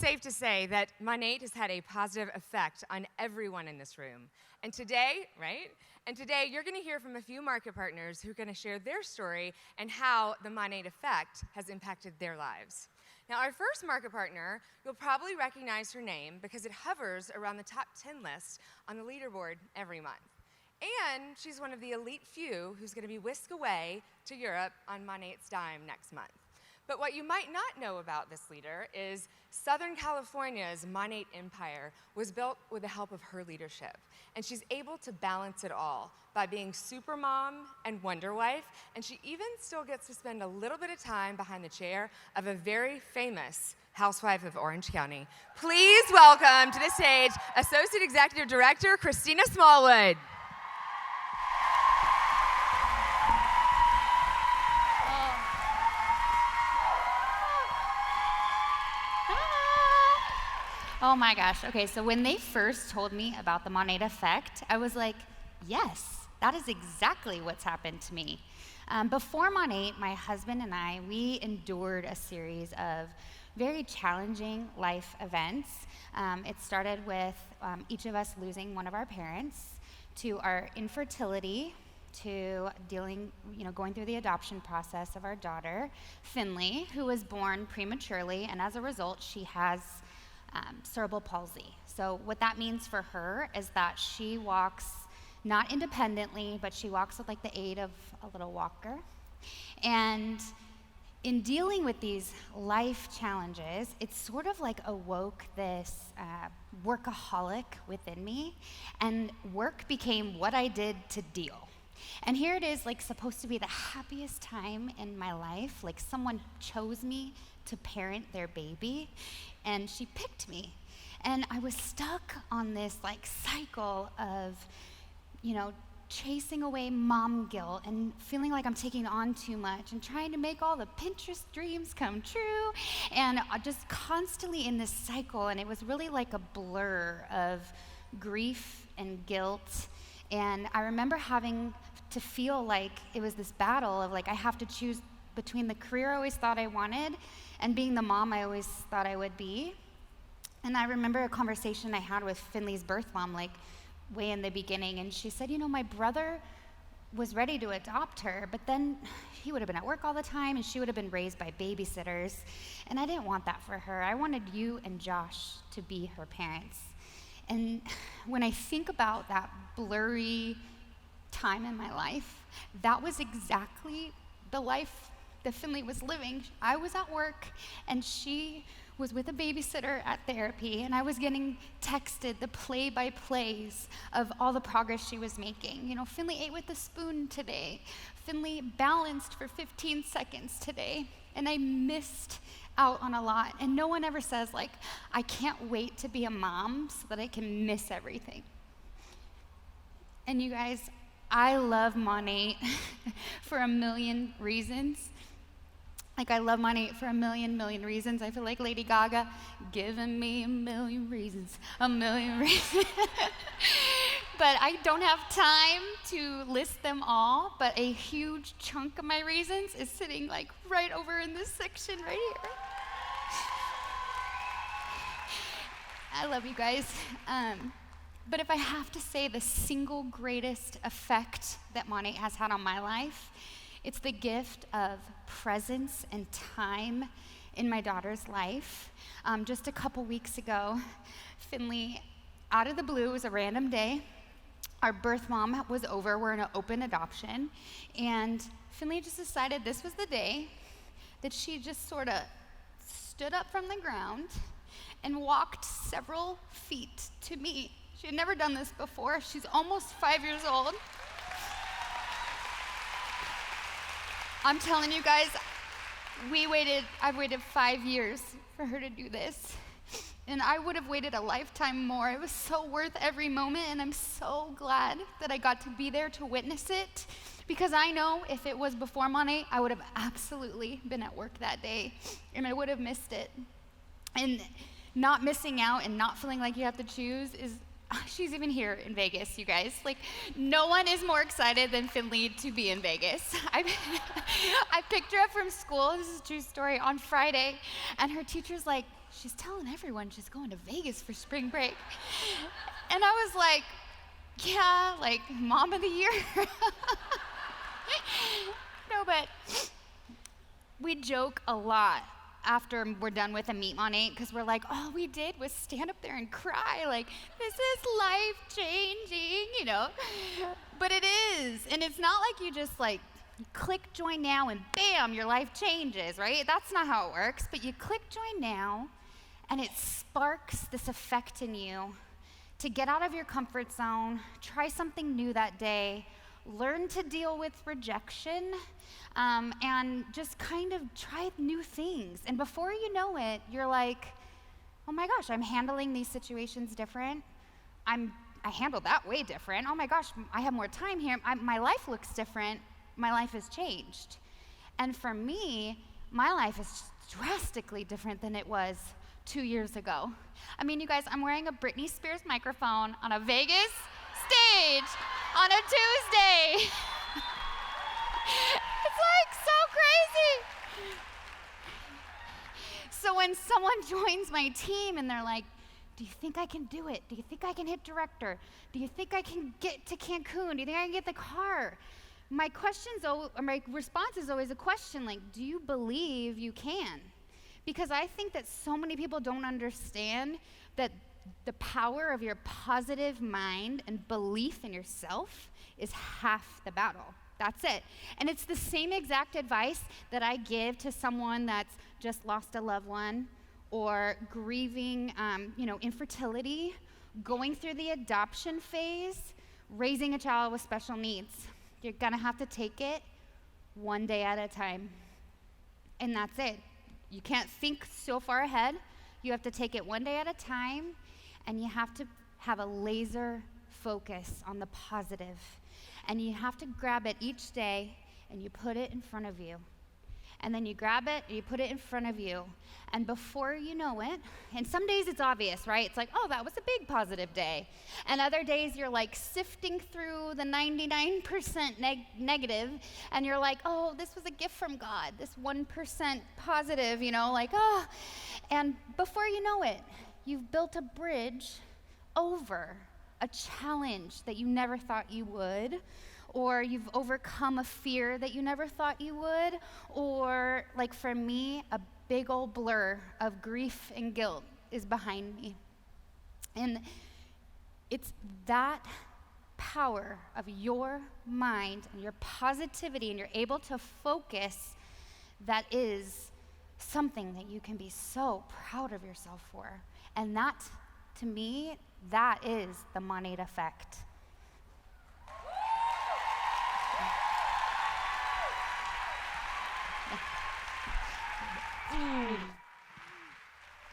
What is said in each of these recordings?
safe to say that Monat has had a positive effect on everyone in this room. And today, you're going to hear from a few market partners who are going to share their story and how the Monat effect has impacted their lives. Now, our first market partner, you'll probably recognize her name because it hovers around the top 10 list on the leaderboard every month. And she's one of the elite few who's going to be whisked away to Europe on Monat's dime next month. But what you might not know about this leader is Southern California's Monat empire was built with the help of her leadership. And she's able to balance it all by being super mom and wonder wife, and she even still gets to spend a little bit of time behind the chair of a very famous housewife of Orange County. Please welcome to the stage Associate Executive Director Cristina Smallwood. Oh my gosh. Okay, so when they first told me about the Monat effect, I was like, yes, that is exactly what's happened to me. Before Monat, my husband and I, we endured a series of very challenging life events. It started with each of us losing one of our parents, to our infertility, to going through the adoption process of our daughter, Finley, who was born prematurely, and as a result, she has cerebral palsy. So what that means for her is that she walks not independently, but she walks with the aid of a little walker. And in dealing with these life challenges, it sort of awoke this workaholic within me, and work became what I did to deal. And here it is, supposed to be the happiest time in my life. Someone chose me to parent their baby, and she picked me. And I was stuck on this cycle of, chasing away mom guilt and feeling like I'm taking on too much and trying to make all the Pinterest dreams come true, and just constantly in this cycle. And it was really like a blur of grief and guilt. And I remember having to feel like it was this battle of I have to choose between the career I always thought I wanted and being the mom I always thought I would be. And I remember a conversation I had with Finley's birth mom, way in the beginning, and she said, my brother was ready to adopt her, but then he would have been at work all the time, and she would have been raised by babysitters, and I didn't want that for her. I wanted you and Josh to be her parents. And when I think about that blurry time in my life, that was exactly the life that Finley was living. I was at work, and she was with a babysitter at therapy, and I was getting texted the play-by-plays of all the progress she was making. Finley ate with a spoon today. Finley balanced for 15 seconds today. And I missed out on a lot. And no one ever says, I can't wait to be a mom so that I can miss everything. And you guys, I love Monat for a million reasons. I love Monat for a million reasons. I feel like Lady Gaga, giving me a million reasons. But I don't have time to list them all, but a huge chunk of my reasons is sitting right over in this section right here. I love you guys. But if I have to say the single greatest effect that Monat has had on my life, it's the gift of presence and time in my daughter's life. Just a couple weeks ago, Finley, out of the blue, it was a random day. Our birth mom was over. We're in an open adoption. And Finley just decided this was the day that she just sort of stood up from the ground and walked several feet to me. She had never done this before. She's almost 5 years old. I'm telling you guys, I've waited 5 years for her to do this. And I would have waited a lifetime more. It was so worth every moment, and I'm so glad that I got to be there to witness it, because I know if it was before Monat, I would have absolutely been at work that day, and I would have missed it. And not missing out and not feeling like you have to choose is she's even here in Vegas, you guys. Like, no one is more excited than Finley to be in Vegas. I picked her up from school, this is a true story, on Friday, and her teacher's like, she's telling everyone she's going to Vegas for spring break. And I was like, yeah, like, mom of the year. No, but we joke a lot after we're done with a Meet Monat, because we're like, all we did was stand up there and cry, like, this is life-changing, you know? But it is, and it's not like you just like click join now and bam, your life changes, right? That's not how it works, but you click join now and it sparks this effect in you to get out of your comfort zone, try something new that day, learn to deal with rejection, and just kind of try new things. And before you know it, you're like, oh my gosh, I'm handling these situations different. I handled that way different. Oh my gosh, I have more time here. My life looks different. My life has changed. And for me, my life is drastically different than it was 2 years ago. I mean, you guys, I'm wearing a Britney Spears microphone on a Vegas stage on a Tuesday. It's like so crazy. So when someone joins my team and they're like, do you think I can do it? Do you think I can hit director? Do you think I can get to Cancun? Do you think I can get the car? My response is always a question like, do you believe you can? Because I think that so many people don't understand that the power of your positive mind and belief in yourself is half the battle. That's it. And it's the same exact advice that I give to someone that's just lost a loved one or grieving, infertility, going through the adoption phase, raising a child with special needs. You're gonna have to take it one day at a time. And that's it. You can't think so far ahead. You have to take it one day at a time, and you have to have a laser focus on the positive. And you have to grab it each day, and you put it in front of you. And then you grab it, and you put it in front of you. And before you know it, and some days it's obvious, right? It's like, oh, that was a big positive day. And other days you're like sifting through the 99% negative, and you're like, oh, this was a gift from God, this 1% positive, oh. And before you know it, you've built a bridge over a challenge that you never thought you would, or you've overcome a fear that you never thought you would, or like for me, a big old blur of grief and guilt is behind me. And it's that power of your mind and your positivity, and you're able to focus, that is something that you can be so proud of yourself for. And that, to me, that is the Monat effect.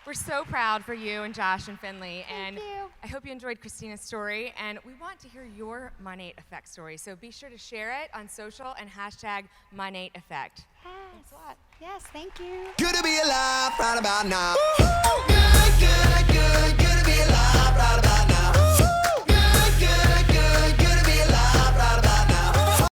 We're so proud for you and Josh and Finley, and Thank you. I hope you enjoyed Christina's story, and we want to hear your Monat effect story, so be sure to share it on social and hashtag Monat effect. Yes. Thanks a lot. Yes, thank you. Good to be alive right about now.